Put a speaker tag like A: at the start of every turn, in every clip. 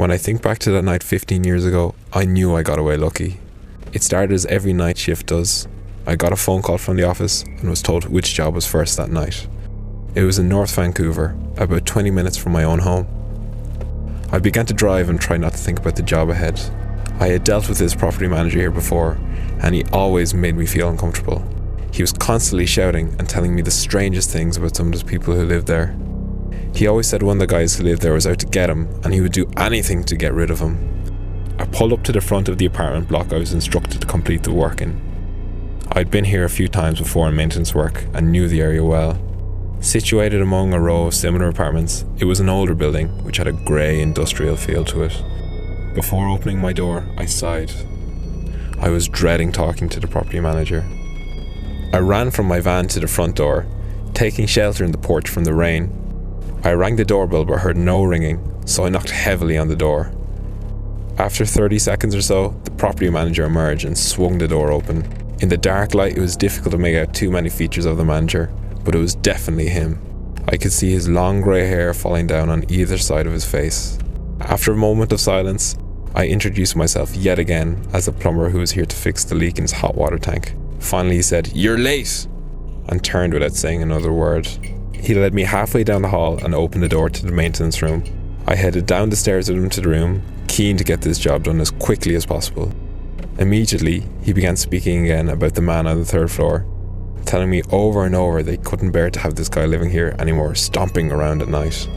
A: When I think back to that night 15 years ago, I knew I got away lucky. It started as every night shift does. I got a phone call from the office and was told which job was first that night. It was in North Vancouver, about 20 minutes from my own home. I began to drive and try not to think about the job ahead. I had dealt with this property manager here before, and he always made me feel uncomfortable. He was constantly shouting and telling me the strangest things about some of the people who lived there. He always said one of the guys who lived there was out to get him, and he would do anything to get rid of him. I pulled up to the front of the apartment block I was instructed to complete the work in. I'd been here a few times before on maintenance work and knew the area well. Situated among a row of similar apartments, it was an older building which had a grey industrial feel to it. Before opening my door, I sighed. I was dreading talking to the property manager. I ran from my van to the front door, taking shelter in the porch from the rain. I rang the doorbell but heard no ringing, so I knocked heavily on the door. After 30 seconds or so, the property manager emerged and swung the door open. In the dark light, it was difficult to make out too many features of the manager, but it was definitely him. I could see his long grey hair falling down on either side of his face. After a moment of silence, I introduced myself yet again as the plumber who was here to fix the leak in his hot water tank. Finally he said, "You're late!" and turned without saying another word. He led me halfway down the hall and opened the door to the maintenance room. I headed down the stairs with him to the room, keen to get this job done as quickly as possible. Immediately, he began speaking again about the man on the third floor, telling me over and over they couldn't bear to have this guy living here anymore, stomping around at night.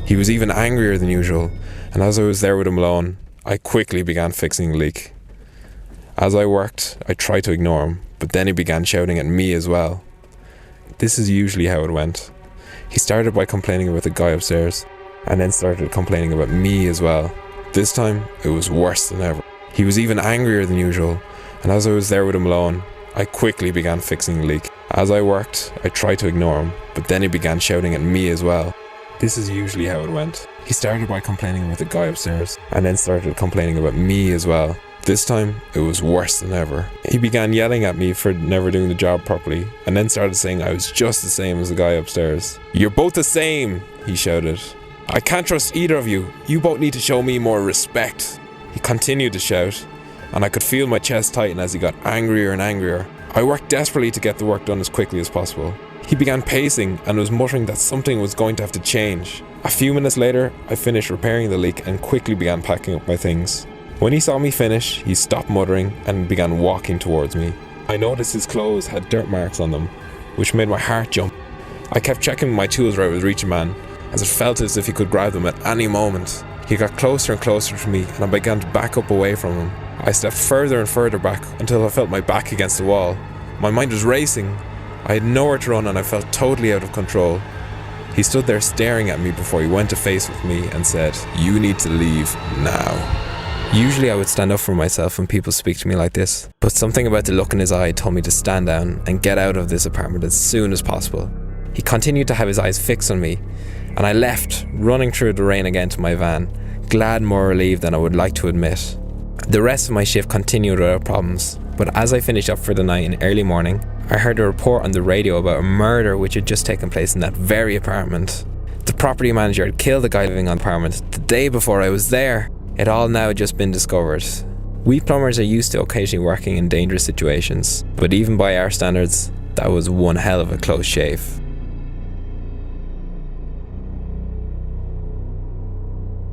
A: He was even angrier than usual, and as I was there with him alone, I quickly began fixing the leak. As I worked, I tried to ignore him, but then he began shouting at me as well. This is usually how it went. He started by complaining about the guy upstairs, and then started complaining about me as well. This time, it was worse than ever. He was even angrier than usual, and as I was there with him alone, I quickly began fixing the leak. As I worked, I tried to ignore him, but then he began shouting at me as well. This is usually how it went. He started by complaining about the guy upstairs, and then started complaining about me as well. This time, it was worse than ever. He began yelling at me for never doing the job properly, and then started saying I was just the same as the guy upstairs. "You're both the same," he shouted. "I can't trust either of you. You both need to show me more respect." He continued to shout, and I could feel my chest tighten as he got angrier and angrier. I worked desperately to get the work done as quickly as possible. He began pacing and was muttering that something was going to have to change. A few minutes later, I finished repairing the leak and quickly began packing up my things. When he saw me finish, he stopped muttering and began walking towards me. I noticed his clothes had dirt marks on them, which made my heart jump. I kept checking my tools where I was reaching man, as it felt as if he could grab them at any moment. He got closer and closer to me, and I began to back up away from him. I stepped further and further back until I felt my back against the wall. My mind was racing. I had nowhere to run and I felt totally out of control. He stood there staring at me before he went to face with me and said, "You need to leave now." Usually I would stand up for myself when people speak to me like this, but something about the look in his eye told me to stand down and get out of this apartment as soon as possible. He continued to have his eyes fixed on me, and I left, running through the rain again to my van, glad more relieved than I would like to admit. The rest of my shift continued without problems, but as I finished up for the night in early morning, I heard a report on the radio about a murder which had just taken place in that very apartment. The property manager had killed the guy living on the apartment the day before I was there. It all now had just been discovered. We plumbers are used to occasionally working in dangerous situations, but even by our standards, that was one hell of a close shave.